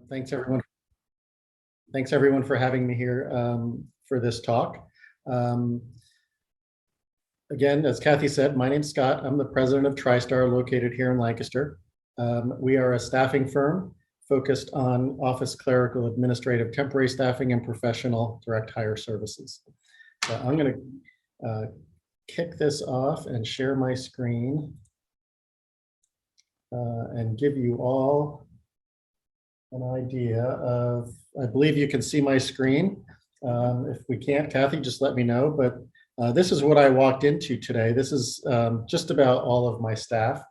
Thanks everyone. Thanks everyone for having me here for this talk. Again, as Kathy said, my name's Scott. I'm the president of TriStarr, located here in Lancaster. We are a staffing firm focused on office clerical, administrative, temporary staffing, and professional direct hire services. So I'm going to kick this off and share my screen and give you all an idea of, I believe you can see my screen. If we can't, Kathy, just let me know. But this is what I walked into today. This is just about all of my staff.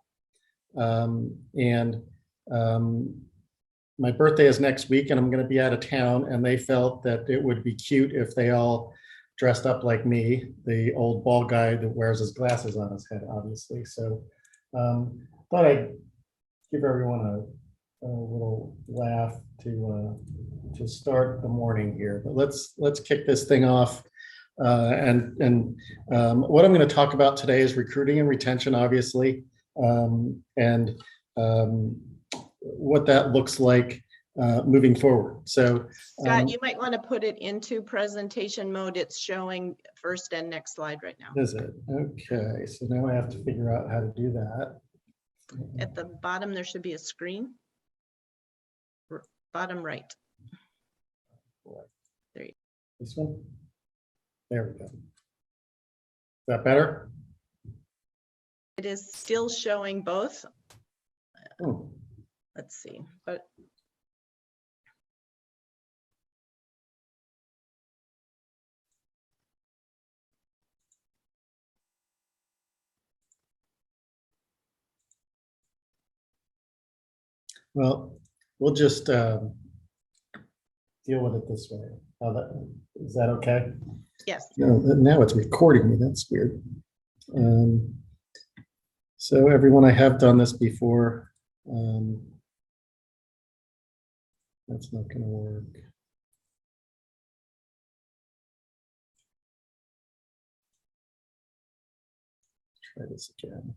My birthday is next week and I'm going to be out of town, and they felt that it would be cute if they all dressed up like me, the old bald guy that wears his glasses on his head, obviously. So thought I'd give everyone a little laugh to start the morning here. But let's kick this thing off. What I'm going to talk about today is recruiting and retention, obviously, and what that looks like moving forward. So, Scott, you might want to put it into presentation mode. It's showing first and next slide right now. Is it? Okay, so now I have to figure out how to do that. At the bottom, there should be a screen. Bottom right. There you go. This one? There we go. Is that better? It is still showing both. Oh. Let's see. But well, we'll just deal with it this way. Is that okay? yes. No, now it's recording me. That's weird. So everyone, I have done this before. That's not going to work. Try this again.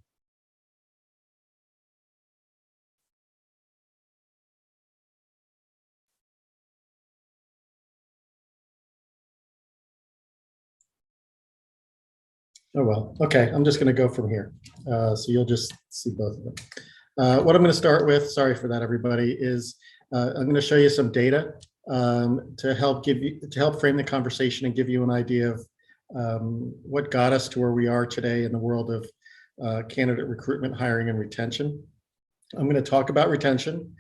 Oh, well, okay, I'm just going to go from here. So you'll just see both of them. What I'm going to start with, sorry for that, everybody, is I'm going to show you some data to help frame the conversation and give you an idea of what got us to where we are today in the world of candidate recruitment, hiring, and retention. I'm going to talk about retention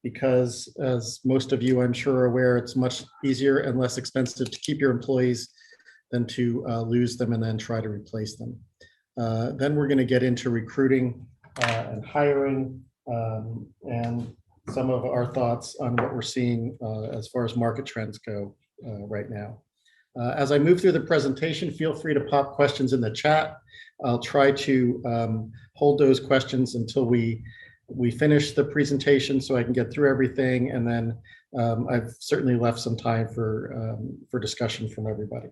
because, as most of you I'm sure are aware, it's much easier and less expensive to keep your employees than to lose them and then try to replace them. Then we're going to get into recruiting and hiring and some of our thoughts on what we're seeing as far as market trends go right now. As I move through the presentation, feel free to pop questions in the chat. I'll try to hold those questions until we finish the presentation so I can get through everything, and then I've certainly left some time for discussion from everybody.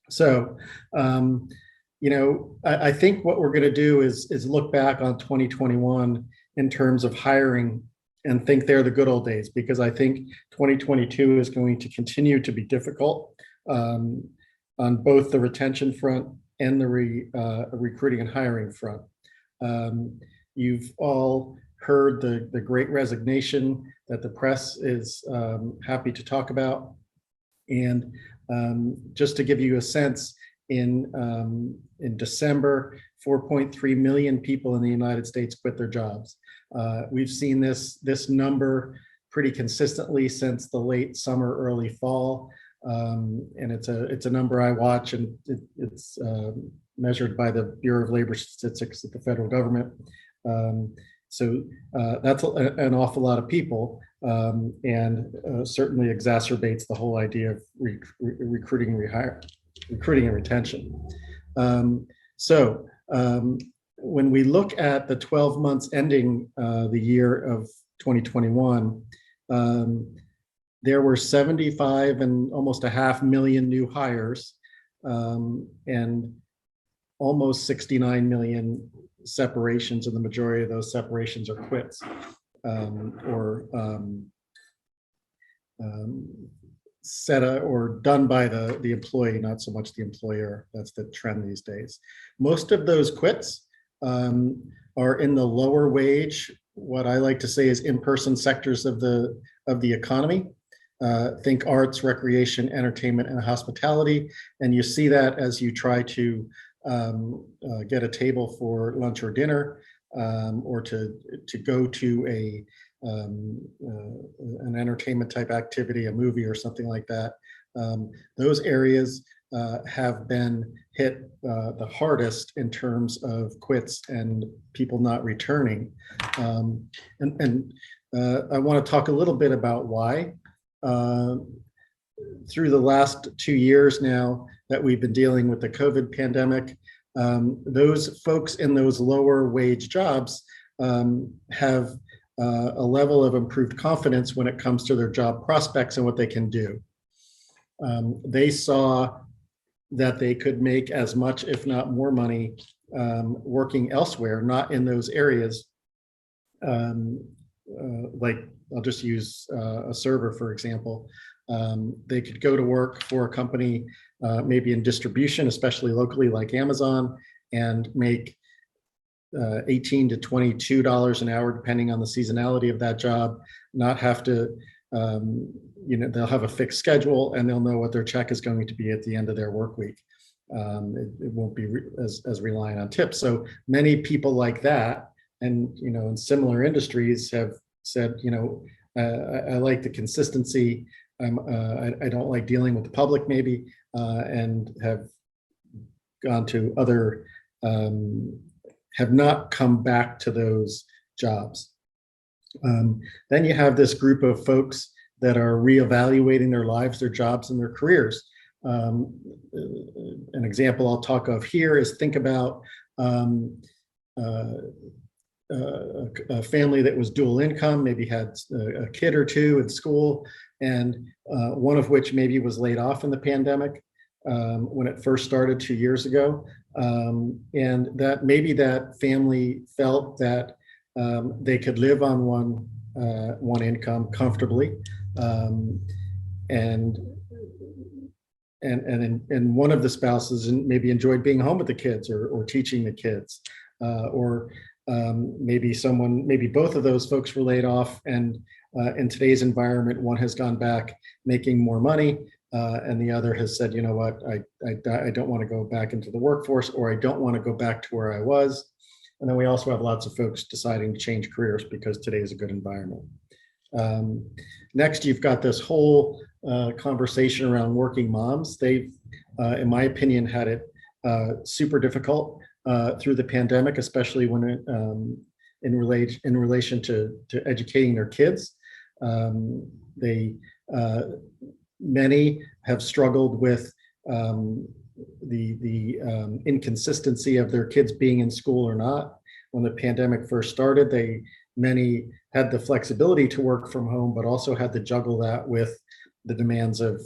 So, I think what we're going to do is look back on 2021 in terms of hiring and think they're the good old days, because I think 2022 is going to continue to be difficult on both the retention front and the recruiting and hiring front. You've all heard the great resignation that the press is happy to talk about. And just to give you a sense, in December, 4.3 million people in the United States quit their jobs. We've seen this number pretty consistently since the late summer, early fall, and it's a number I watch, and it's measured by the Bureau of Labor Statistics at the federal government. So that's an awful lot of people, and certainly exacerbates the whole idea of recruiting and retention. When we look at the 12 months ending the year of 2021, there were 75 and almost 500,000 new hires, and almost 69 million separations, and the majority of those separations are quits. or or done by the employee, not so much the employer. That's the trend these days. Most of those quits are in the lower wage, what I like to say is in-person sectors of the economy. Think arts, recreation, entertainment, and hospitality. And you see that as you try to get a table for lunch or dinner, or to go to an entertainment type activity, a movie or something like that. Those areas have been hit the hardest in terms of quits and people not returning. And I want to talk a little bit about why. Through the last 2 years now that we've been dealing with the COVID pandemic, those folks in those lower wage jobs have a level of improved confidence when it comes to their job prospects and what they can do. They saw that they could make as much, if not more money, working elsewhere, not in those areas. Like, I'll just use a server, for example. They could go to work for a company, maybe in distribution, especially locally, like Amazon, and make $18 to $22 an hour, depending on the seasonality of that job, not have to, they'll have a fixed schedule and they'll know what their check is going to be at the end of their work week. It won't be as reliant on tips. So many people like that, and, in similar industries have said, I like the consistency. I don't like dealing with the public, maybe, and have gone to other, have not come back to those jobs. Then you have this group of folks that are reevaluating their lives, their jobs, and their careers. An example I'll talk of here is, think about a family that was dual income, maybe had a kid or two in school, and one of which maybe was laid off in the pandemic when it first started 2 years ago. And that maybe that family felt that they could live on one income comfortably, and one of the spouses maybe enjoyed being home with the kids, or teaching the kids, or maybe both of those folks were laid off, and in today's environment, one has gone back making more money, and the other has said, you know what, I don't want to go back into the workforce, or I don't want to go back to where I was. And then we also have lots of folks deciding to change careers because today is a good environment. Next, you've got this whole conversation around working moms. They've, in my opinion, had it super difficult through the pandemic, especially when it, in relation to educating their kids. Many have struggled with the inconsistency of their kids being in school or not. When the pandemic first started, many had the flexibility to work from home, but also had to juggle that with the demands of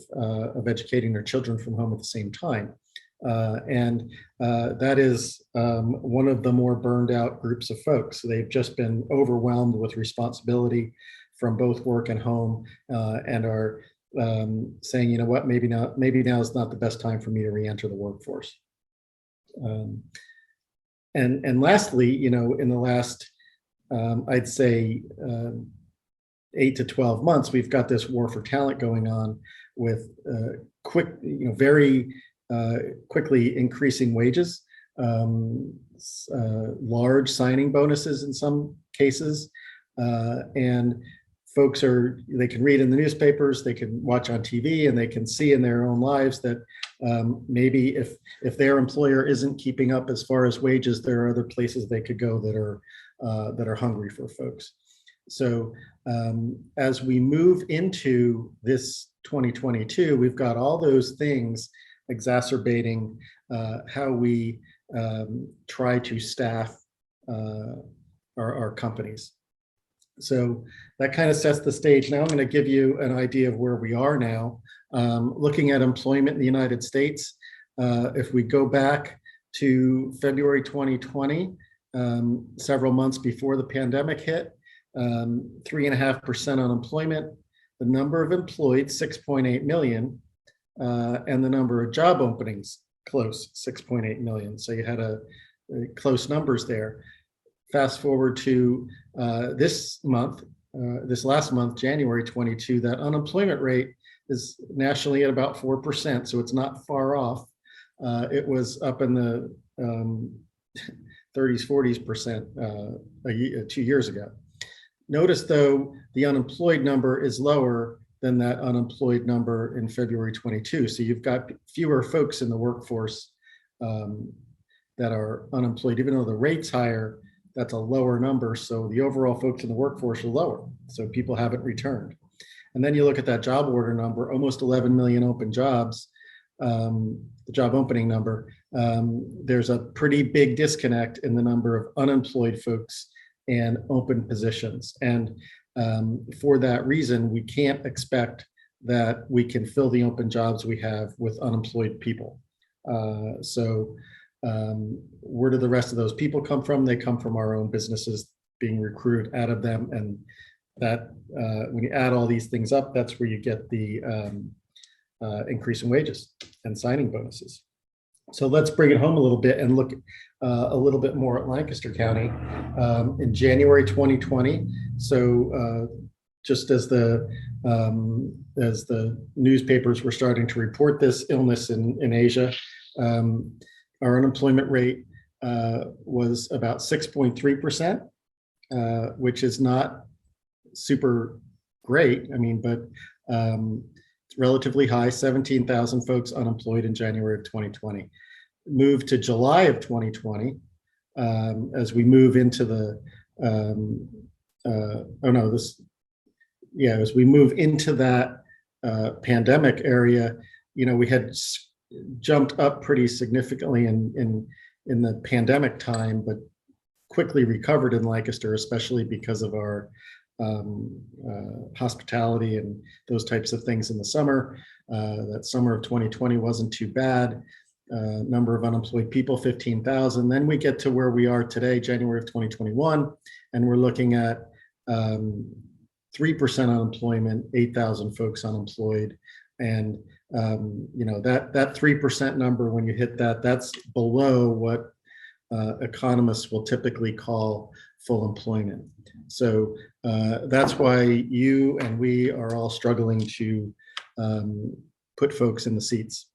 educating their children from home at the same time. And that is one of the more burned out groups of folks. They've just been overwhelmed with responsibility from both work and home, and are saying, you know what, maybe now is not the best time for me to re-enter the workforce. And lastly, in the last, I'd say 8 to 12 months, we've got this war for talent going on with very quickly increasing wages, large signing bonuses in some cases, and folks they can read in the newspapers, they can watch on TV, and they can see in their own lives that maybe if their employer isn't keeping up as far as wages, there are other places they could go that are hungry for folks. So as we move into this 2022, we've got all those things exacerbating how we try to staff our companies. So that kind of sets the stage. Now I'm going to give you an idea of where we are now. Looking at employment in the United States, if we go back to February 2020, several months before the pandemic hit, 3.5% unemployment, the number of employed, 6.8 million, and the number of job openings, close, 6.8 million. So you had a close numbers there. Fast forward to this last month, January 22, that unemployment rate is nationally at about 4%, so it's not far off. It was up in the 30s, 40s% 2 years ago. Notice though, the unemployed number is lower than that unemployed number in February 22. So you've got fewer folks in the workforce that are unemployed, even though the rate's higher, that's a lower number. So the overall folks in the workforce are lower. So people haven't returned. And then you look at that job order number, almost 11 million open jobs, the job opening number. There's a pretty big disconnect in the number of unemployed folks and open positions. And for that reason, we can't expect that we can fill the open jobs we have with unemployed people. Where do the rest of those people come from? They come from our own businesses being recruited out of them. And that when you add all these things up, that's where you get the increase in wages and signing bonuses. So let's bring it home a little bit and look a little bit more at Lancaster County in January 2020. So just as the newspapers were starting to report this illness in Asia, our unemployment rate was about 6.3%, which is not super great. I mean, but it's relatively high, 17,000 folks unemployed in January of 2020. Moved to July of 2020, as we move into the, as we move into that pandemic area, you know, we had jumped up pretty significantly in the pandemic time, but quickly recovered in Lancaster, especially because of our hospitality and those types of things in the summer. That summer of 2020 wasn't too bad. Number of unemployed people, 15,000. Then we get to where we are today, January of 2021, and we're looking at 3% unemployment, 8,000 folks unemployed. And you know, that 3% number, when you hit that, that's below what economists will typically call full employment. So that's why you and we are all struggling to put folks in the seats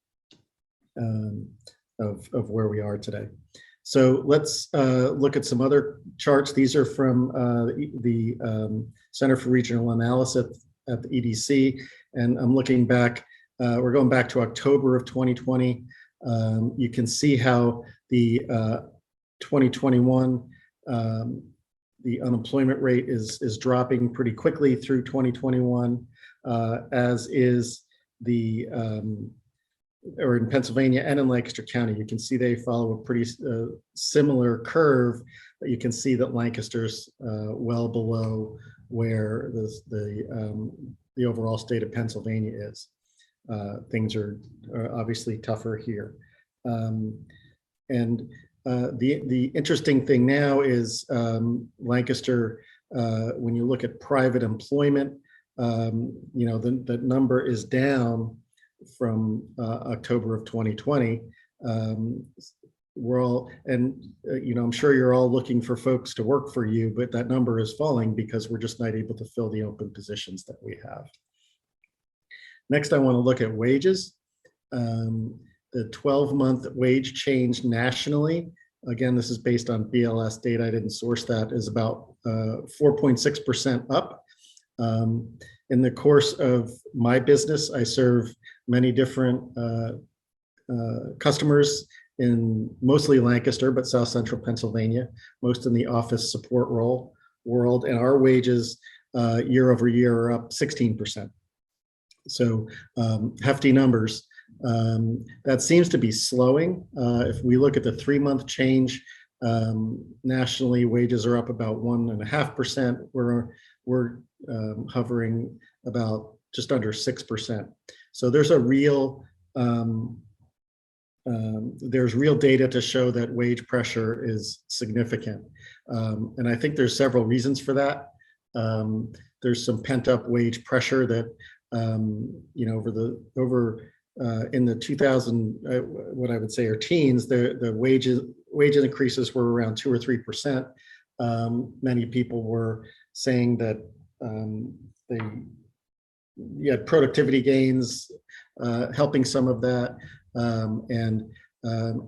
of where we are today. So let's look at some other charts. These are from the Center for Regional Analysis at the EDC, and I'm looking back. We're going back to October of 2020. You can see how the 2021 the unemployment rate is dropping pretty quickly through 2021, as is the or in Pennsylvania and in Lancaster County. You can see they follow a pretty similar curve, but you can see that Lancaster's well below where the overall state of Pennsylvania is. Things are obviously tougher here. And the interesting thing now is Lancaster, when you look at private employment, you know, the number is down from October of 2020. We're all, and you know, I'm sure you're all looking for folks to work for you, but that number is falling because we're just not able to fill the open positions that we have. Next, I want to look at wages. The 12-month wage change nationally, again, this is based on BLS data, I didn't source that, is about 4.6% up. In the course of my business, I serve many different customers in mostly Lancaster, but South Central Pennsylvania, most in the office support world, and our wages year over year are up 16%. So hefty numbers. That seems to be slowing. If we look at the 3-month change, nationally, wages are up about 1.5%. We're hovering about just under 6%. So there's a real data to show that wage pressure is significant, and I think there's several reasons for that. There's some pent up wage pressure that, you know, in the 2000, what I would say are teens, the wage increases were around 2 or 3%. Many people were saying that you had productivity gains helping some of that, and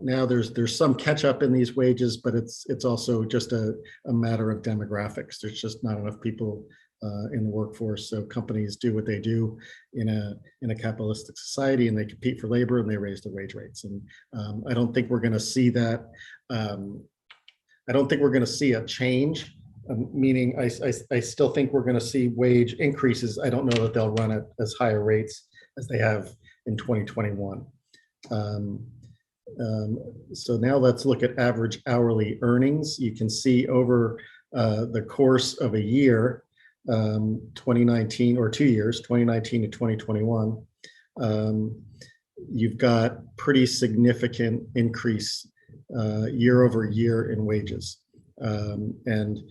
now there's some catch up in these wages, but it's also just a matter of demographics. There's just not enough people in the workforce, so companies do what they do in a capitalistic society, and they compete for labor and they raise the wage rates. And I don't think we're going to see that. I don't think we're going to see a change. Meaning, I still think we're going to see wage increases. I don't know that they'll run at as higher rates as they have in 2021. So now let's look at average hourly earnings. You can see over the course of a year, 2019 or 2 years, 2019 to 2021, you've got pretty significant increase year over year in wages. And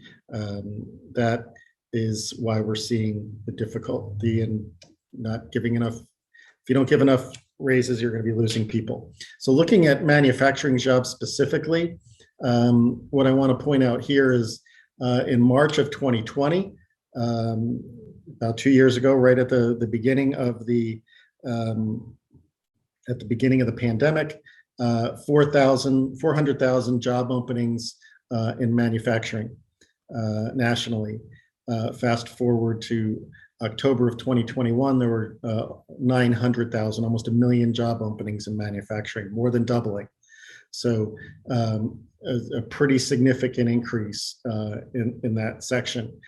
that is why we're seeing the difficulty in not giving enough. If you don't give enough raises, you're going to be losing people. So looking at manufacturing jobs specifically, what I want to point out here is in March of 2020, about 2 years ago, right at the beginning of the pandemic, 400,000 job openings in manufacturing nationally. Fast forward to October of 2021, there were 900,000, almost 1 million job openings in manufacturing, more than doubling. So a pretty significant increase in that section.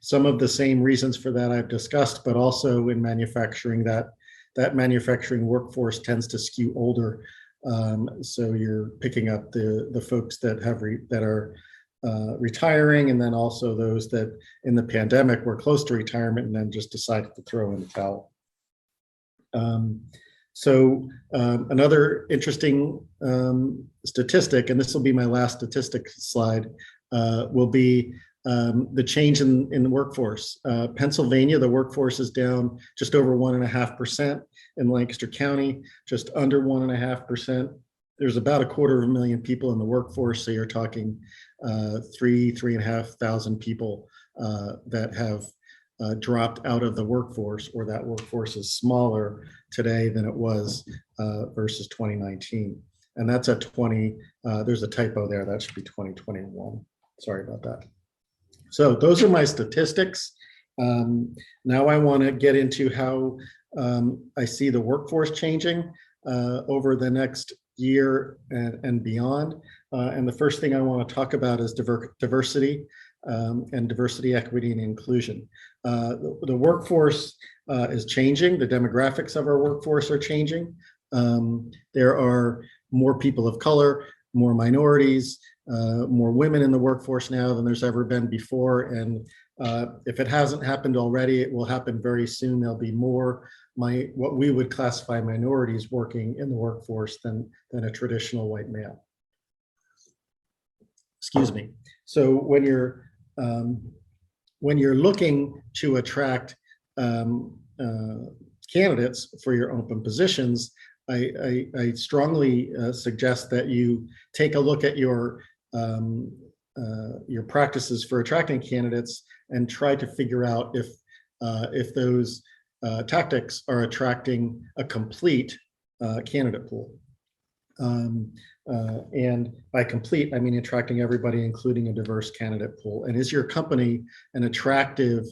Some of the same reasons for that I've discussed, but also in manufacturing, that manufacturing workforce tends to skew older. So you're picking up the folks that are retiring, and then also those that in the pandemic were close to retirement and then just decided to throw in the towel. Another interesting statistic, and this will be my last statistic slide, will be the change in the workforce. Pennsylvania, the workforce is down just over 1.5%. In Lancaster County, just under 1.5%. There's about 250,000 people in the workforce, so you're talking 3,500 people that have dropped out of the workforce, or that workforce is smaller today than it was versus 2019. And that's at there's a typo there, that should be 2021. Sorry about that. So those are my statistics. Now I want to get into how I see the workforce changing over the next year and beyond. And the first thing I want to talk about is diversity and diversity, equity, and inclusion. The workforce is changing. The demographics of our workforce are changing. There are more people of color, more minorities, more women in the workforce now than there's ever been before. And if it hasn't happened already, it will happen very soon. There'll be more what we would classify minorities working in the workforce than a traditional white male. Excuse me. So when you're looking to attract candidates for your open positions, I strongly suggest that you take a look at your practices for attracting candidates and try to figure out if those tactics are attracting a complete candidate pool. And by complete, I mean attracting everybody, including a diverse candidate pool. And is your company an attractive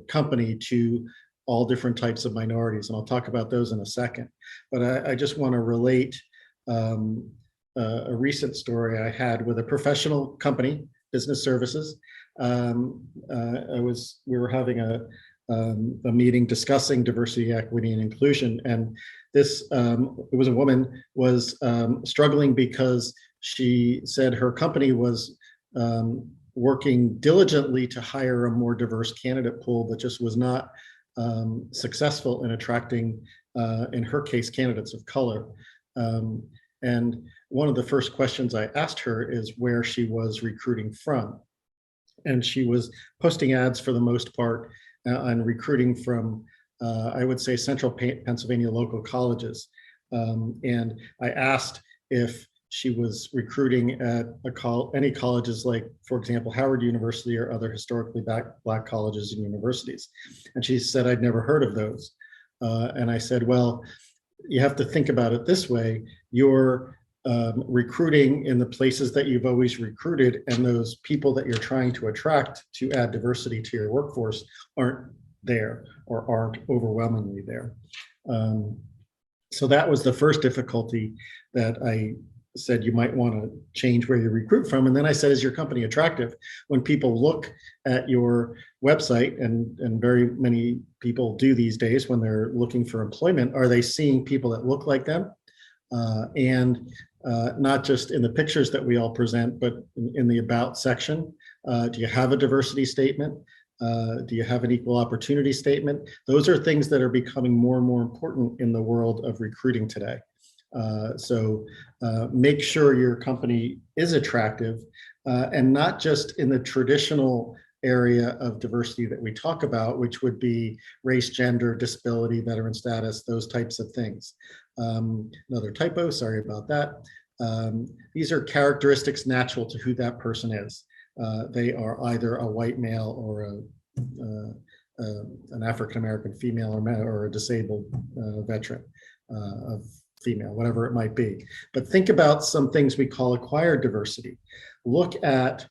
company to all different types of minorities? And I'll talk about those in a second. But I just want to relate a recent story I had with a professional company, business services. We were having a meeting discussing diversity, equity, and inclusion, and this it was a woman was struggling because she said her company was working diligently to hire a more diverse candidate pool, but just was not successful in attracting, in her case, candidates of color. And one of the first questions I asked her is where she was recruiting from. and she was posting ads for the most part on recruiting from, I would say, central Pennsylvania local colleges. And I asked if she was recruiting at any colleges like, for example, Howard University or other historically Black colleges and universities. And she said, I'd never heard of those. And I said, well, you have to think about it this way. You're recruiting in the places that you've always recruited, and those people that you're trying to attract to add diversity to your workforce aren't there or aren't overwhelmingly there. So that was the first difficulty that I said you might want to change where you recruit from. And then I said, is your company attractive? When people look at your website, and very many people do these days when they're looking for employment, are they seeing people that look like them? And not just in the pictures that we all present, but in the about section. Do you have a diversity statement? Do you have an equal opportunity statement? Those are things that are becoming more and more important in the world of recruiting today. So make sure your company is attractive, and not just in the traditional area of diversity that we talk about, which would be race, gender, disability, veteran status, those types of things. Another typo, sorry about that. These are characteristics natural to who that person is. They are either a white male or an African-American female or a disabled veteran of female, whatever it might be. But think about some things we call acquired diversity. Look at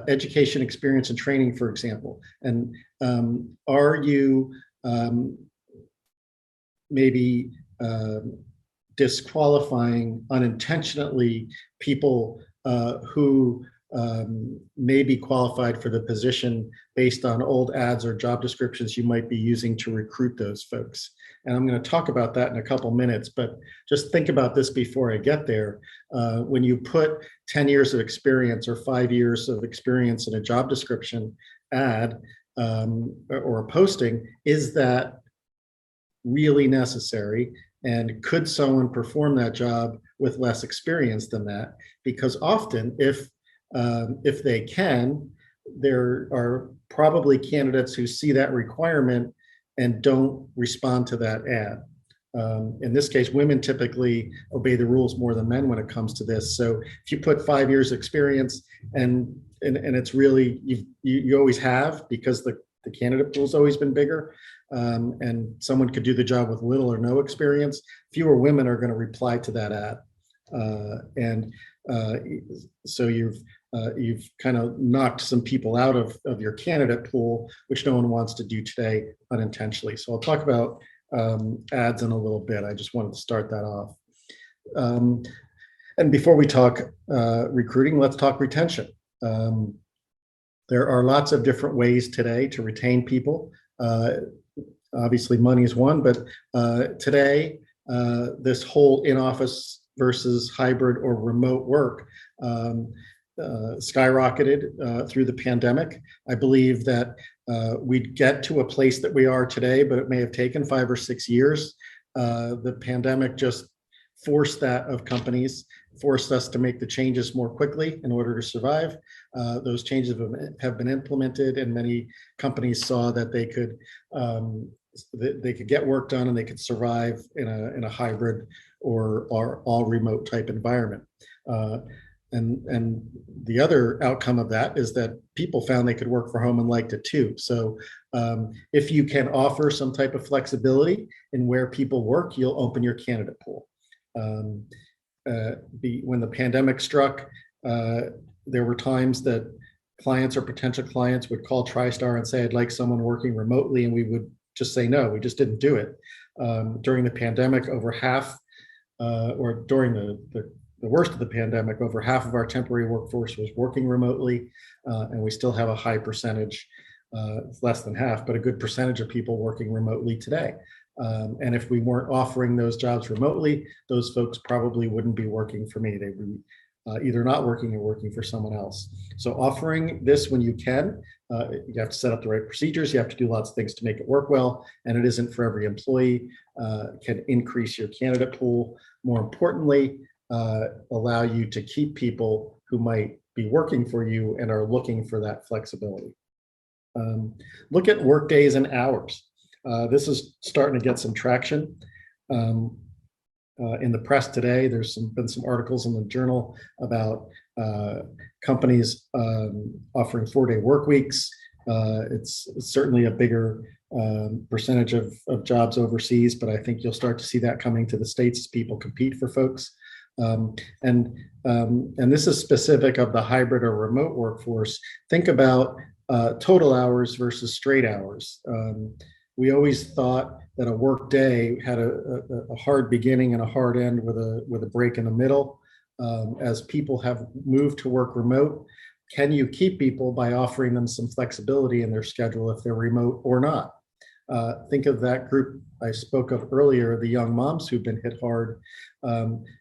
education, experience, and training, for example. And are you maybe disqualifying unintentionally people who may be qualified for the position based on old ads or job descriptions you might be using to recruit those folks? And I'm going to talk about that in a couple minutes, but just think about this before I get there. When you put 10 years of experience or 5 years of experience in a job description ad or a posting, is that really necessary? And could someone perform that job with less experience than that? Because often, if they can, there are probably candidates who see that requirement and don't respond to that ad. In this case, women typically obey the rules more than men when it comes to this. So if you put 5 years experience and it's really, you always have, because the candidate pool's always been bigger, and someone could do the job with little or no experience, fewer women are going to reply to that ad. So you've kind of knocked some people out of your candidate pool, which no one wants to do today unintentionally. So I'll talk about ads in a little bit. I just wanted to start that off. And before we talk recruiting, let's talk retention. There are lots of different ways today to retain people. Obviously, money is one, but today, this whole in-office versus hybrid or remote work skyrocketed through the pandemic. I believe that we'd get to a place that we are today, but it may have taken 5 or 6 years. The pandemic just forced that of companies, forced us to make the changes more quickly in order to survive. Those changes have been implemented, and many companies saw that they could get work done and they could survive in a hybrid or all remote type environment. And the other outcome of that is that people found they could work from home and liked it too. So if you can offer some type of flexibility in where people work, you'll open your candidate pool. When the pandemic struck, there were times that clients or potential clients would call TriStarr and say, I'd like someone working remotely, and we would just say no. We just didn't do it. During the pandemic, over half, or during the worst of the pandemic, over half of our temporary workforce was working remotely, and we still have a high percentage, less than half, but a good percentage of people working remotely today. And if we weren't offering those jobs remotely, those folks probably wouldn't be working for me. They'd be either not working or working for someone else. So offering this when you can, you have to set up the right procedures. You have to do lots of things to make it work well, and it isn't for every employee. Can increase your candidate pool. More importantly, allow you to keep people who might be working for you and are looking for that flexibility. Look at work days and hours. This is starting to get some traction. In the press today, there's been some articles in the journal about companies offering 4-day work weeks. It's certainly a bigger percentage of jobs overseas, but I think you'll start to see that coming to the States as people compete for folks. And this is specific of the hybrid or remote workforce. Think about total hours versus straight hours. We always thought that a work day had a hard beginning and a hard end with a break in the middle. As people have moved to work remote, can you keep people by offering them some flexibility in their schedule if they're remote or not? Think of that group I spoke of earlier, the young moms who've been hit hard.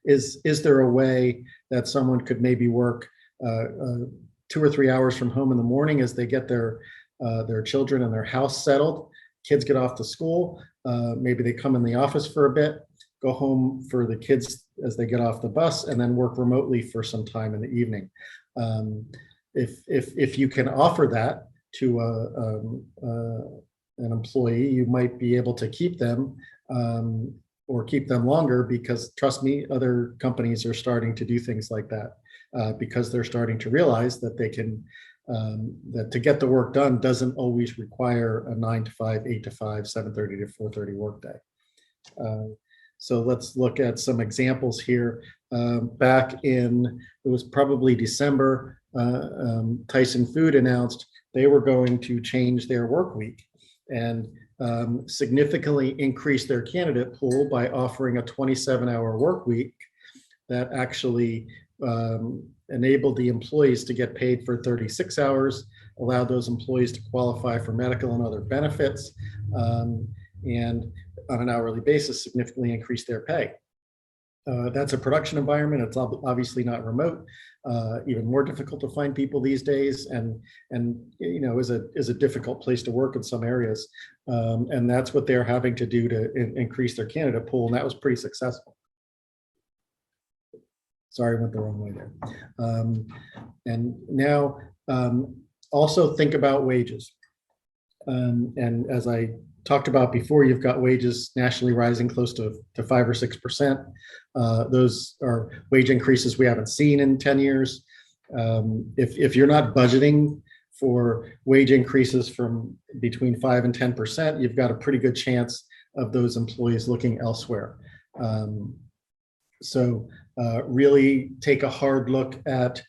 Is there a way that someone could maybe work 2 or 3 hours from home in the morning as they get their children and their house settled? Kids get off to school, maybe they come in the office for a bit, go home for the kids as they get off the bus, and then work remotely for some time in the evening. If you can offer that to an employee, you might be able to keep them or keep them longer, because trust me, other companies are starting to do things like that because they're starting to realize that they can that to get the work done doesn't always require a 9 to 5, 8 to 5, 7:30 to 4:30 workday. So let's look at some examples here. Back in, it was probably December, Tyson Food announced they were going to change their work week and significantly increase their candidate pool by offering a 27-hour work week that actually enabled the employees to get paid for 36 hours, allowed those employees to qualify for medical and other benefits, and on an hourly basis, significantly increase their pay. That's a production environment. It's obviously not remote. Even more difficult to find people these days, and you know, is a difficult place to work in some areas. And that's what they're having to do to increase their candidate pool, and that was pretty successful. Sorry, I went the wrong way there. And now also think about wages. And as I talked about before, you've got wages nationally rising close to 5 or 6%. Those are wage increases we haven't seen in 10 years. If you're not budgeting for wage increases from between 5 and 10%, you've got a pretty good chance of those employees looking elsewhere. So really take a hard look at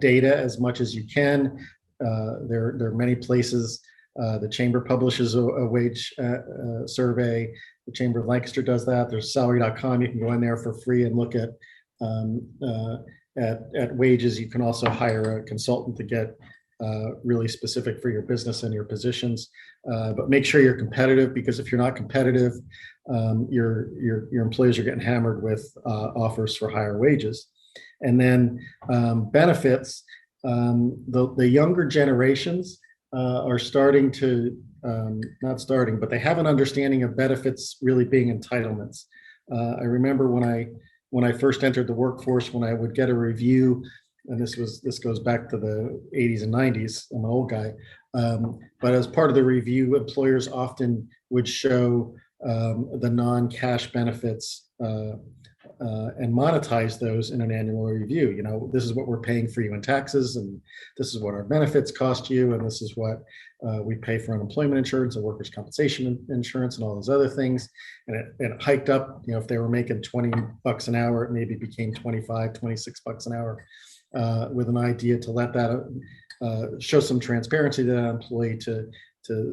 data as much as you can. There are many places. The Chamber publishes a wage survey. The Chamber of Lancaster does that. There's salary.com. You can go in there for free and look at wages. You can also hire a consultant to get really specific for your business and your positions. But make sure you're competitive, because if you're not competitive, your employees are getting hammered with offers for higher wages. And then benefits. The younger generations are starting to, not starting, but they have an understanding of benefits really being entitlements. I remember when I first entered the workforce, when I would get a review, and this goes back to the 80s and 90s, I'm an old guy, but as part of the review, employers often would show the non-cash benefits and monetize those in an annual review. You know, this is what we're paying for you in taxes, and this is what our benefits cost you, and this is what we pay for unemployment insurance and workers' compensation insurance and all those other things. And it hiked up. You know, if they were making $20 an hour, it maybe became 25, 26 bucks an hour, with an idea to let that show some transparency to that employee, to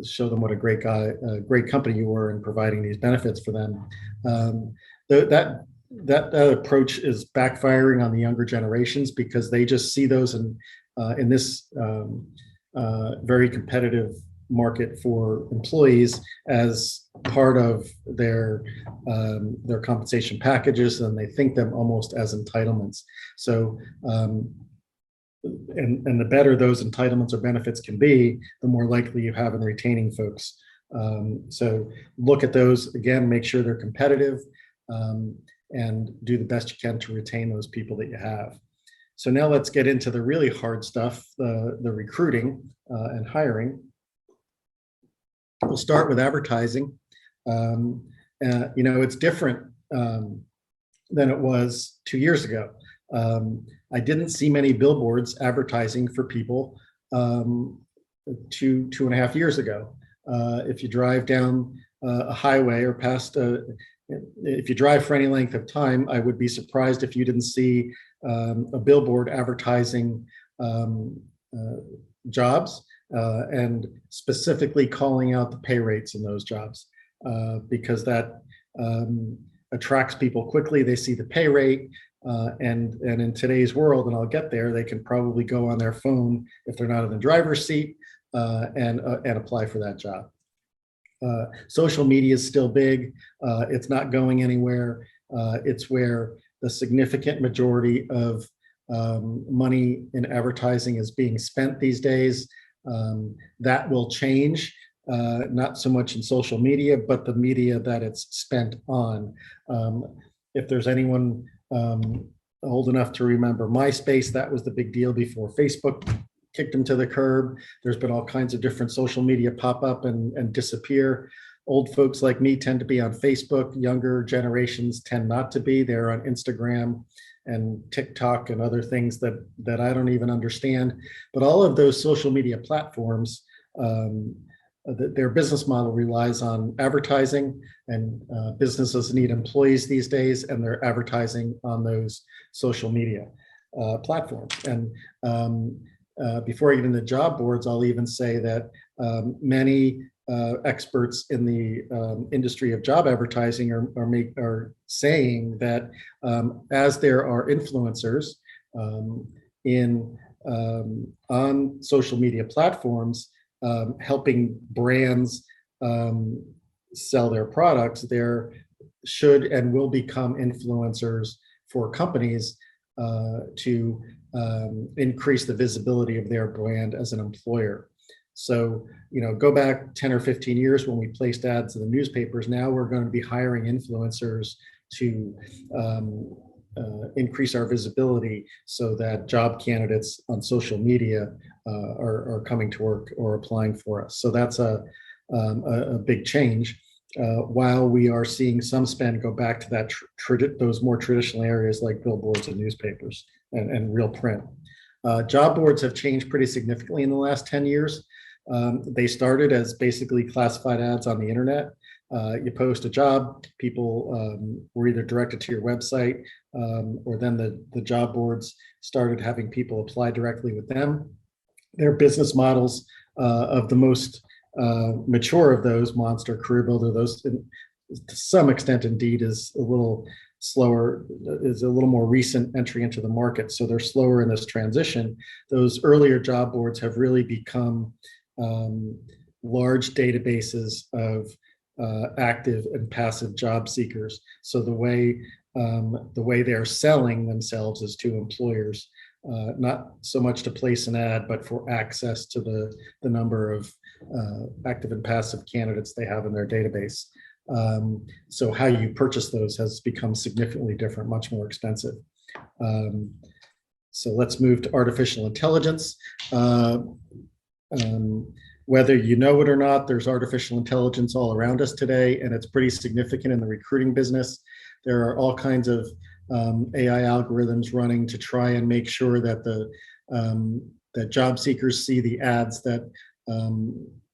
show them what a great guy, a great company you were in providing these benefits for them. That approach is backfiring on the younger generations, because they just see those in this very competitive market for employees as part of their compensation packages, and they think them almost as entitlements. So and the better those entitlements or benefits can be, the more likely you have in retaining folks. So look at those again, make sure they're competitive, and do the best you can to retain those people that you have. So now let's get into the really hard stuff, the recruiting and hiring. We'll start with advertising. It's different than it was 2 years ago. I didn't see many billboards advertising for people 2.5 years ago. If you drive down a highway or past if you drive for any length of time, I would be surprised if you didn't see a billboard advertising jobs and specifically calling out the pay rates in those jobs because that attracts people quickly. They see the pay rate, and in today's world, and I'll get there, they can probably go on their phone if they're not in the driver's seat and apply for that job. Social media is still big. It's not going anywhere. It's where the significant majority of money in advertising is being spent these days. That will change, not so much in social media, but the media that it's spent on. If there's anyone old enough to remember MySpace, that was the big deal before Facebook kicked them to the curb. There's been all kinds of different social media pop up and disappear. Old folks like me tend to be on Facebook. Younger generations tend not to be. They're on Instagram and TikTok and other things that I don't even understand. But all of those social media platforms, their business model relies on advertising, and businesses need employees these days, and they're advertising on those social media platforms. And before I get into job boards, I'll even say that many experts in the industry of job advertising are saying that as there are influencers on social media platforms helping brands sell their products, there should and will become influencers for companies to increase the visibility of their brand as an employer. So, go back 10 or 15 years when we placed ads in the newspapers. Now we're going to be hiring influencers to increase our visibility so that job candidates on social media are coming to work or applying for us. So that's a big change. While we are seeing some spend go back to that those more traditional areas like billboards and newspapers and real print. Job boards have changed pretty significantly in the last 10 years. They started as basically classified ads on the internet. You post a job, people were either directed to your website or then the job boards started having people apply directly with them. Their business models of the most mature of those, Monster, Career Builder, those to some extent indeed is a little slower, is a little more recent entry into the market. So they're slower in this transition. Those earlier job boards have really become large databases of active and passive job seekers. So the way they're selling themselves is to employers, not so much to place an ad, but for access to the number of active and passive candidates they have in their database. So how you purchase those has become significantly different, much more expensive. So let's move to artificial intelligence. Whether you know it or not, there's artificial intelligence all around us today, and it's pretty significant in the recruiting business. There are all kinds of AI algorithms running to try and make sure that that job seekers see the ads that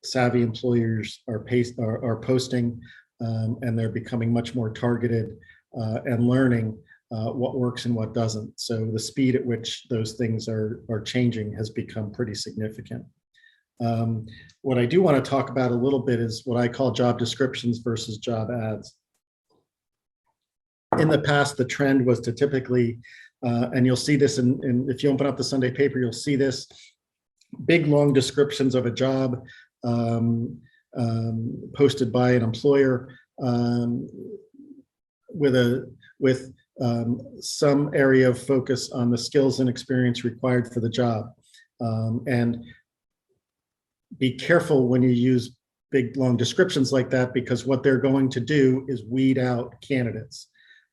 savvy employers are posting, and they're becoming much more targeted and learning what works and what doesn't. So the speed at which those things are changing has become pretty significant. What I do want to talk about a little bit is what I call job descriptions versus job ads. In the past, the trend was to typically, and you'll see this if you open up the Sunday paper, you'll see this, big long descriptions of a job posted by an employer with some area of focus on the skills and experience required for the job. And be careful when you use big long descriptions like that, because what they're going to do is weed out candidates.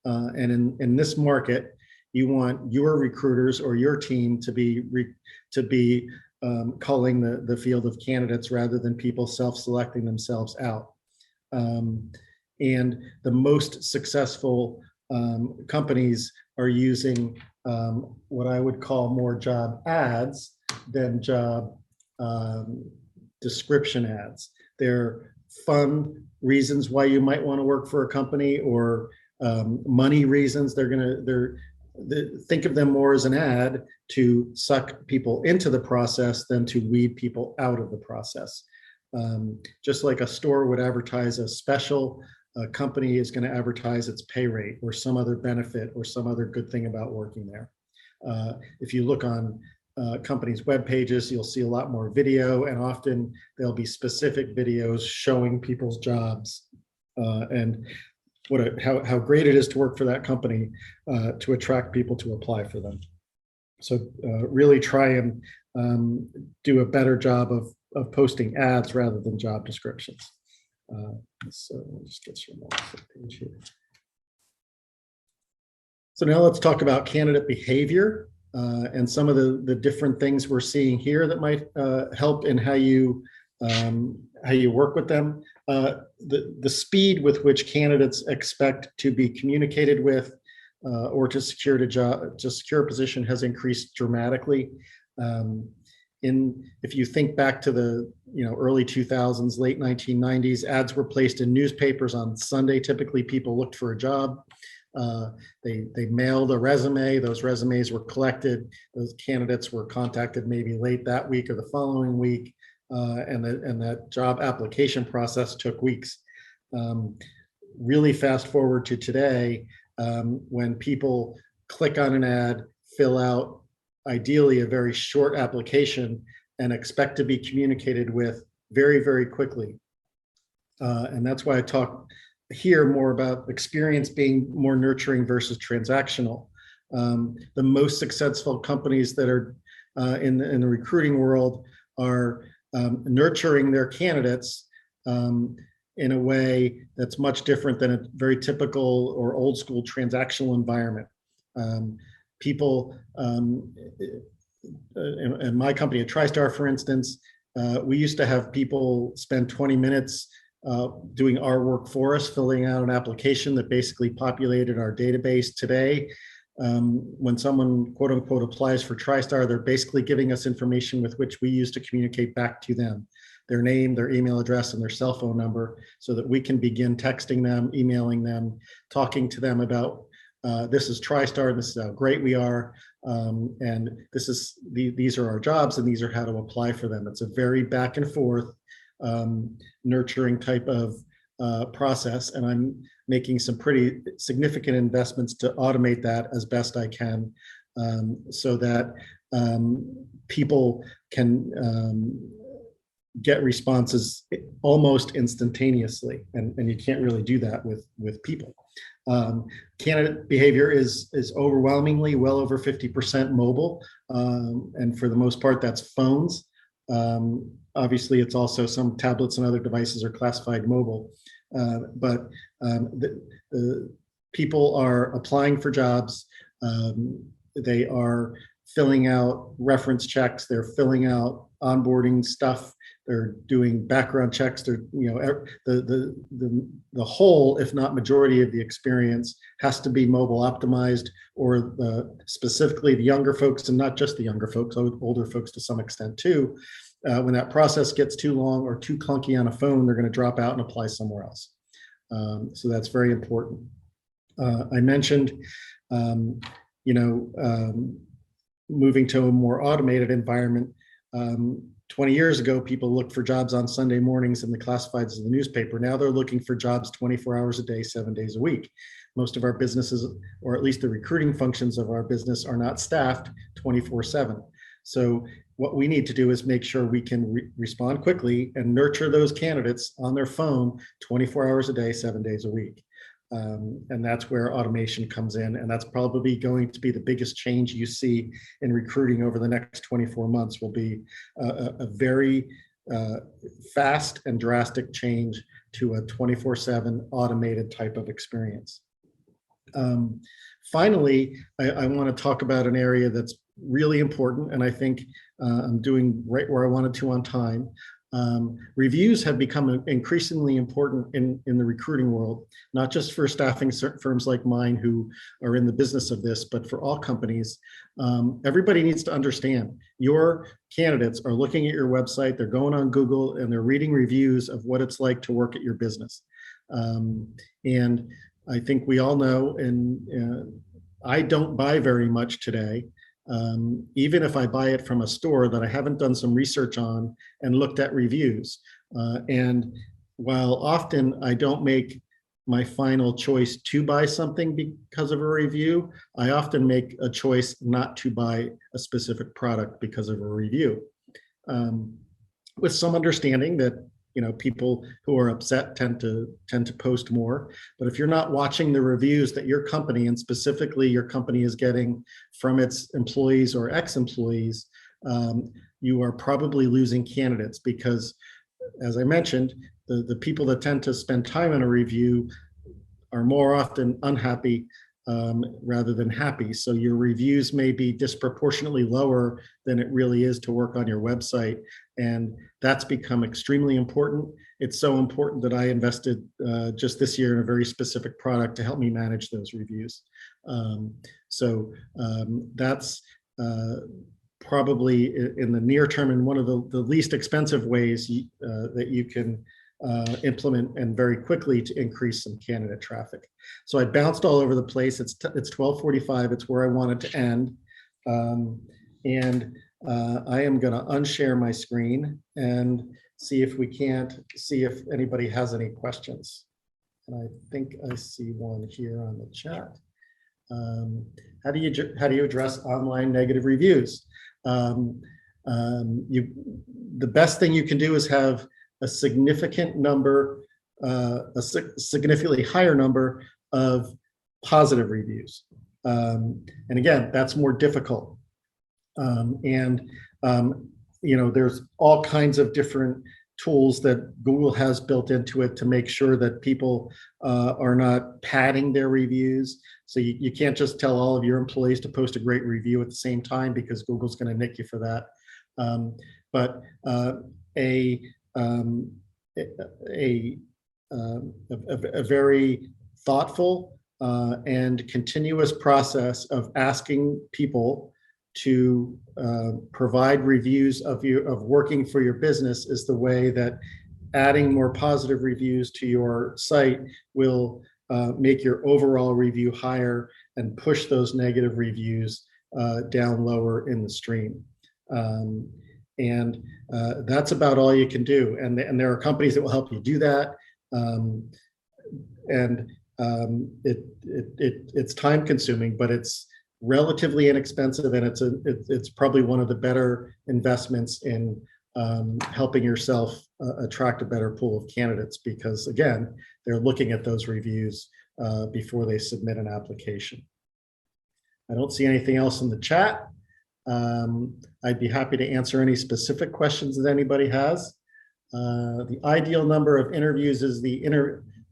And in this market, You want your recruiters or your team to be culling the field of candidates rather than people self-selecting themselves out. And the most successful companies are using what I would call more job ads than job description ads. They're fun reasons why you might want to work for a company, or money reasons. Think of them more as an ad to suck people into the process than to weed people out of the process. Just like a store would advertise a special, a company is going to advertise its pay rate or some other benefit or some other good thing about working there. If you look on companies' web pages, you'll see a lot more video, and often there'll be specific videos showing people's jobs and how great it is to work for that company to attract people to apply for them. So really try and do a better job of posting ads rather than job descriptions. So I'll just get some more page here. So now let's talk about candidate behavior and some of the different things we're seeing here that might help in how you work with them. The speed with which candidates expect to be communicated with or to secure a position has increased dramatically. If you think back to the early 2000s, late 1990s, ads were placed in newspapers on Sunday. Typically, people looked for a job. They mailed a resume. Those resumes were collected. Those candidates were contacted maybe late that week or the following week, and that job application process took weeks. Really fast forward to today, when people click on an ad, fill out ideally a very short application, and expect to be communicated with very, very quickly. And that's why I talk here more about experience being more nurturing versus transactional. The most successful companies that are in the recruiting world are nurturing their candidates in a way that's much different than a very typical or old school transactional environment. People in my company at TriStarr, for instance, we used to have people spend 20 minutes doing our work for us, filling out an application that basically populated our database. Today, when someone quote unquote applies for TriStarr, they're basically giving us information with which we use to communicate back to them, their name, their email address, and their cell phone number, so that we can begin texting them, emailing them, talking to them about this is TriStarr, and this is how great we are, and these are our jobs, and these are how to apply for them. It's a very back and forth, nurturing type of process, and I'm making some pretty significant investments to automate that as best I can, so that people can get responses almost instantaneously, and you can't really do that with people. Candidate behavior is overwhelmingly well over 50% mobile, and for the most part that's phones. Obviously it's also some tablets and other devices are classified mobile, but the people are applying for jobs. They are filling out reference checks, they're filling out onboarding stuff, they're doing background checks. They're, the whole, if not majority of the experience has to be mobile optimized, or specifically the younger folks, and not just the younger folks, older folks to some extent too. When that process gets too long or too clunky on a phone, they're going to drop out and apply somewhere else. So that's very important. I mentioned, moving to a more automated environment. 20 years ago, people looked for jobs on Sunday mornings in the classifieds of the newspaper. Now they're looking for jobs 24 hours a day, 7 days a week. Most of our businesses, or at least the recruiting functions of our business, are not staffed 24/7. So what we need to do is make sure we can respond quickly and nurture those candidates on their phone 24 hours a day, 7 days a week. And that's where automation comes in. And that's probably going to be the biggest change you see in recruiting over the next 24 months. Will be a very fast and drastic change to a 24/7 automated type of experience. Finally, I want to talk about an area that's really important, and I think I'm doing right where I wanted to on time. Reviews have become increasingly important in the recruiting world, not just for staffing firms like mine who are in the business of this, but for all companies. Everybody needs to understand your candidates are looking at your website, they're going on Google, and they're reading reviews of what it's like to work at your business. And I think we all know, and I don't buy very much today. Even if I buy it from a store that I haven't done some research on and looked at reviews. And while often I don't make my final choice to buy something because of a review, I often make a choice not to buy a specific product because of a review. With some understanding that people who are upset tend to post more. But if you're not watching the reviews that your company, and specifically your company, is getting from its employees or ex-employees, you are probably losing candidates, because, as I mentioned, the people that tend to spend time on a review are more often unhappy rather than happy. So your reviews may be disproportionately lower than it really is to work on your website. And that's become extremely important. It's so important that I invested just this year in a very specific product to help me manage those reviews. That's probably in the near term, and one of the least expensive ways that you can implement, and very quickly, to increase some candidate traffic. So I bounced all over the place. It's 12:45. It's where I wanted to end. I am going to unshare my screen and see if anybody has any questions. And I think I see one here on the chat. How do you address online negative reviews? The best thing you can do is have a significant number, a significantly higher number of positive reviews. And again, that's more difficult. There's all kinds of different tools that Google has built into it to make sure that people are not padding their reviews. So you can't just tell all of your employees to post a great review at the same time, because Google's going to nick you for that. But a very thoughtful and continuous process of asking people to provide reviews of working for your business is the way that adding more positive reviews to your site will make your overall review higher and push those negative reviews down lower in the stream. That's about all you can do. And there are companies that will help you do that. It's time consuming, but it's relatively inexpensive, and it's probably one of the better investments in helping yourself attract a better pool of candidates, because again, they're looking at those reviews before they submit an application. I don't see anything else in the chat. I'd be happy to answer any specific questions that anybody has. The ideal number of interviews is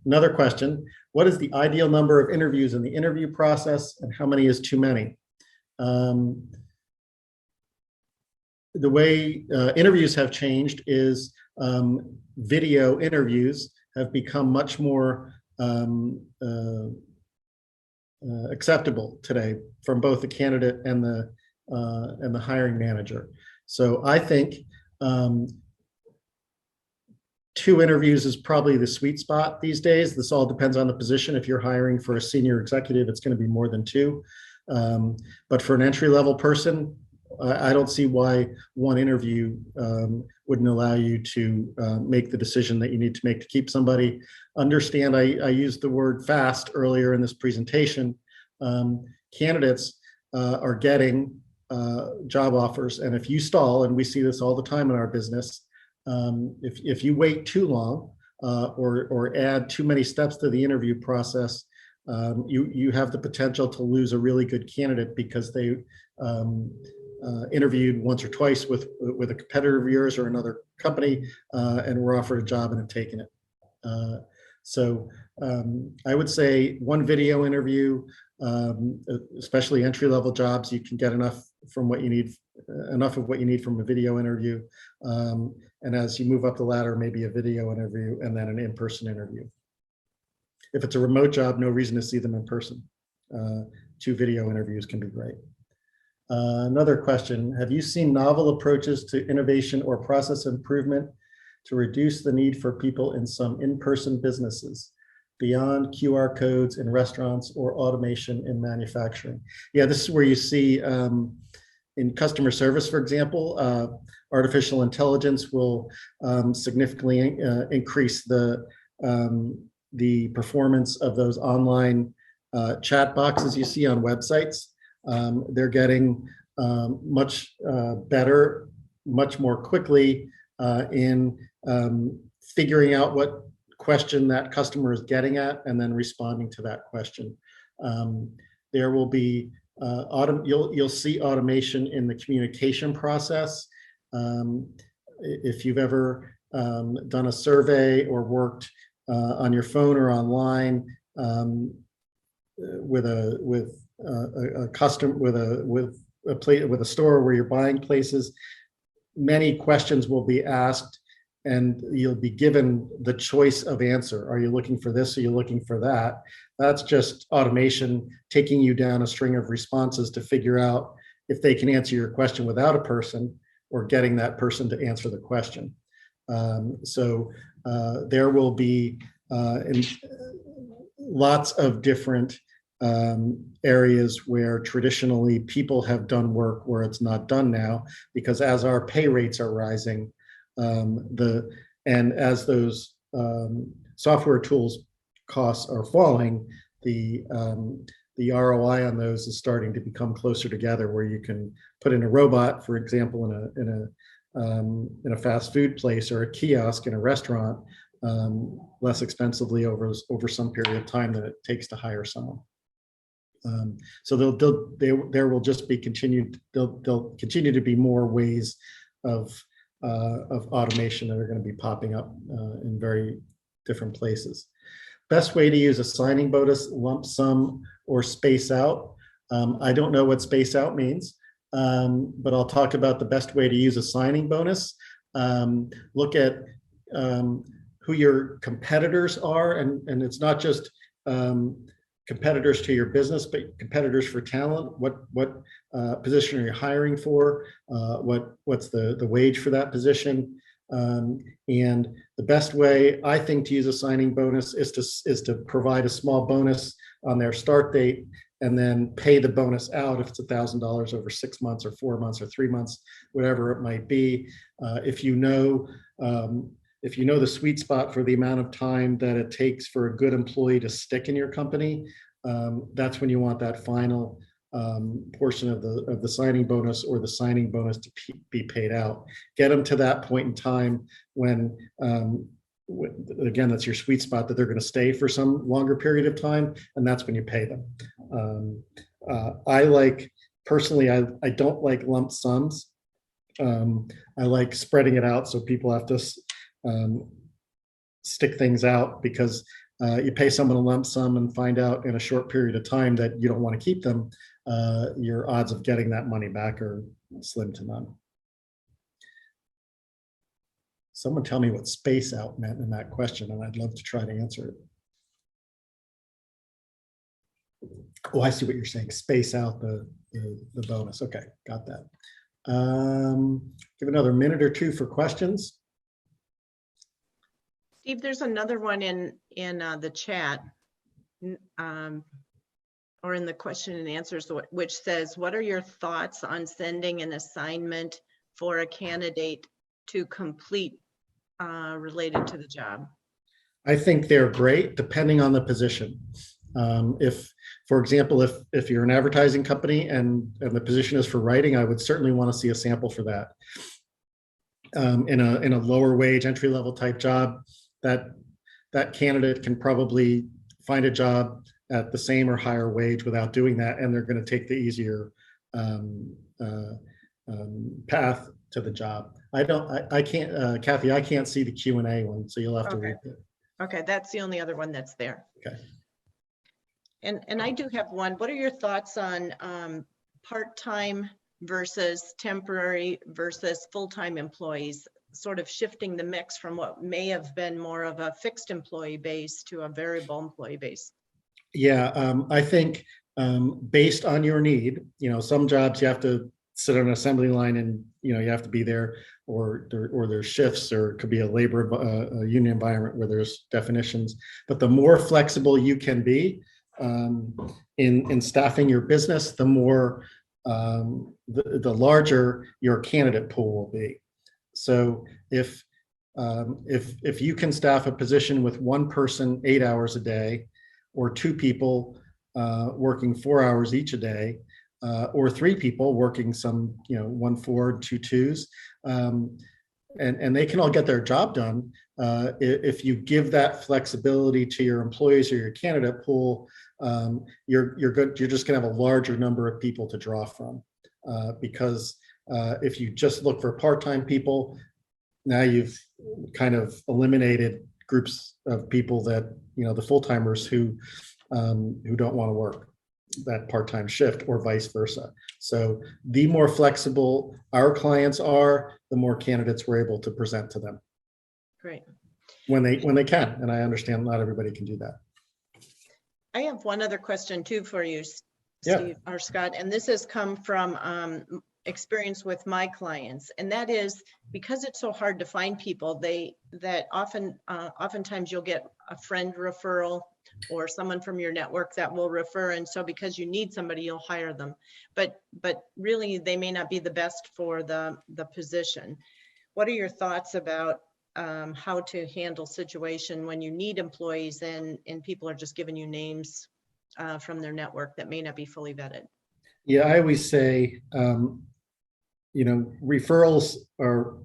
another question. What is the ideal number of interviews in the interview process, and how many is too many? The way interviews have changed is video interviews have become much more acceptable today from both the candidate and the hiring manager. So I think 2 interviews is probably the sweet spot these days. This all depends on the position. If you're hiring for a senior executive, it's going to be more than 2. But for an entry-level person, I don't see why 1 interview wouldn't allow you to make the decision that you need to make to keep somebody. Understand, I used the word fast earlier in this presentation. Candidates are getting job offers, and if you stall, and we see this all the time in our business, if you wait too long or add too many steps to the interview process, you have the potential to lose a really good candidate because they interviewed once or twice with a competitor of yours or another company and were offered a job and have taken it. So I would say 1 video interview, especially entry-level jobs. You can get enough from what you need, enough of what you need from a video interview. And as you move up the ladder, maybe a video interview and then an in-person interview. If it's a remote job, no reason to see them in person. 2 video interviews can be great. Another question, have you seen novel approaches to innovation or process improvement to reduce the need for people in some in-person businesses beyond QR codes in restaurants or automation in manufacturing? Yeah, this is where you see in customer service, for example, artificial intelligence will significantly increase the performance of those online chat boxes you see on websites. They're getting much better, much more quickly in figuring out what question that customer is getting at and then responding to that question. There will be you'll see automation in the communication process. If you've ever done a survey or worked on your phone or online with a store where you're buying places, many questions will be asked and you'll be given the choice of answer. Are you looking for this? Are you looking for that? That's just automation taking you down a string of responses to figure out if they can answer your question without a person or getting that person to answer the question. So there will be lots of different areas where traditionally people have done work where it's not done now, because as our pay rates are rising, and as those software tools costs are falling, the ROI on those is starting to become closer together, where you can put in a robot, for example, in a fast food place or a kiosk in a restaurant, less expensively over some period of time than it takes to hire someone. So there will just be there'll continue to be more ways of automation that are going to be popping up in very different places. Best way to use a signing bonus, lump sum, or space out. I don't know what space out means, but I'll talk about the best way to use a signing bonus. Look at who your competitors are, and it's not just competitors to your business, but competitors for talent. What position are you hiring for? What's the wage for that position? And the best way, I think, to use a signing bonus is to provide a small bonus on their start date and then pay the bonus out if it's $1,000 over 6 months or 4 months or 3 months, whatever it might be. If you know the sweet spot for the amount of time that it takes for a good employee to stick in your company, that's when you want that final portion of the signing bonus or the signing bonus to be paid out. Get them to that point in time when, again, that's your sweet spot, that they're going to stay for some longer period of time, and that's when you pay them. Personally, I don't like lump sums. I like spreading it out so people have to stick things out, because you pay someone a lump sum and find out in a short period of time that you don't want to keep them, your odds of getting that money back are slim to none. Someone tell me what space out meant in that question, and I'd love to try to answer it. Oh, I see what you're saying. Space out the bonus. Okay, got that. Give another minute or two for questions. Steve, there's another one in the chat, or in the question and answers, which says, what are your thoughts on sending an assignment for a candidate to complete related to the job? I think they're great, depending on the position. If, for example, if you're an advertising company and the position is for writing, I would certainly want to see a sample for that. In a lower wage, entry-level type job, that candidate can probably find a job at the same or higher wage without doing that, and they're going to take the easier path to the job. I can't, Kathy, I can't see the Q&A one, so you'll have to read it. Okay, that's the only other one that's there. Okay. And I do have one. What are your thoughts on part-time versus temporary versus full-time employees, sort of shifting the mix from what may have been more of a fixed employee base to a variable employee base? Yeah, I think based on your need, some jobs you have to sit on an assembly line and, you have to be there, or there's shifts, or it could be a labor a union environment where there's definitions. But the more flexible you can be in staffing your business, the more the larger your candidate pool will be. So if you can staff a position with one person 8 hours a day, or two people working 4 hours each a day, or three people working some, 1 4, 2 2s, and they can all get their job done. If you give that flexibility to your employees or your candidate pool, you're good. You're just going to have a larger number of people to draw from, because if you just look for part-time people, now you've kind of eliminated groups of people that, the full-timers who don't want to work that part-time shift, or vice versa. So the more flexible our clients are, the more candidates we're able to present to them. Great. When they can. And I understand not everybody can do that. I have one other question too for you, Yeah. Steve or Scott, and this has come from experience with my clients, and that is because it's so hard to find people, oftentimes you'll get a friend referral or someone from your network that will refer, and so because you need somebody, you'll hire them, but really they may not be the best for the position. What are your thoughts about how to handle situation when you need employees and people are just giving you names from their network that may not be fully vetted? Yeah, I always say, referrals are,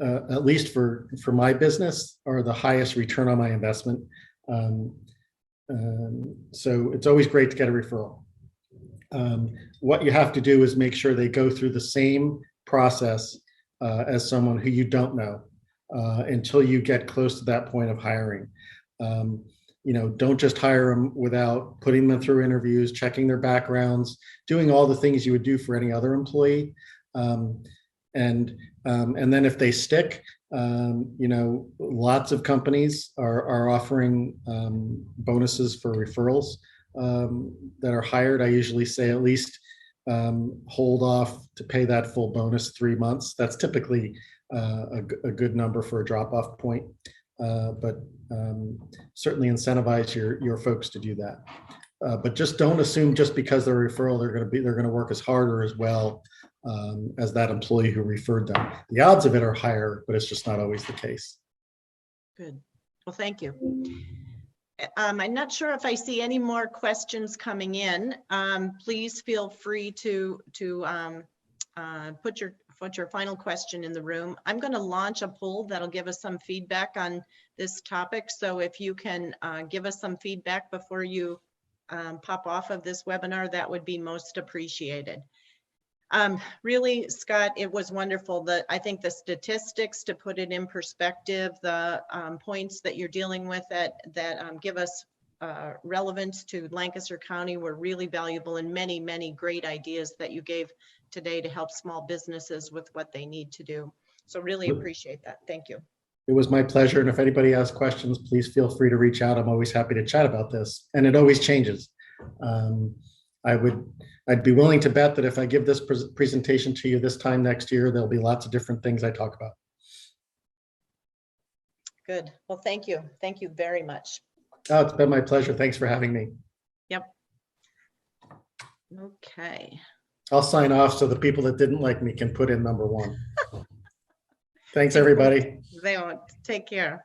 at least for my business, are the highest return on my investment. So it's always great to get a referral. What you have to do is make sure they go through the same process as someone who you don't know, until you get close to that point of hiring. Don't just hire them without putting them through interviews, checking their backgrounds, doing all the things you would do for any other employee. And then if they stick, lots of companies are offering bonuses for referrals that are hired. I usually say at least hold off to pay that full bonus 3 months. That's typically a good number for a drop-off point, but certainly incentivize your folks to do that. But just don't assume just because they're a referral they're going to work as hard or as well as that employee who referred them. The odds of it are higher, but it's just not always the case. Good. Well, thank you. I'm not sure if I see any more questions coming in. Please feel free to put your final question in the room. I'm going to launch a poll that'll give us some feedback on this topic. So if you can give us some feedback before you pop off of this webinar, that would be most appreciated. Really, Scott, it was wonderful. I think the statistics, to put it in perspective, the points that you're dealing with that give us relevance to Lancaster County were really valuable, and many, many great ideas that you gave today to help small businesses with what they need to do. So really appreciate that. Thank you. It was my pleasure. And if anybody has questions, please feel free to reach out. I'm always happy to chat about this. And it always changes. I'd be willing to bet that if I give this presentation to you this time next year, there'll be lots of different things I talk about. Good. Well, thank you. Thank you very much. Oh, it's been my pleasure. Thanks for having me. Yep. Okay. I'll sign off so the people that didn't like me can put in number 1. Thanks, everybody. They won't. Take care.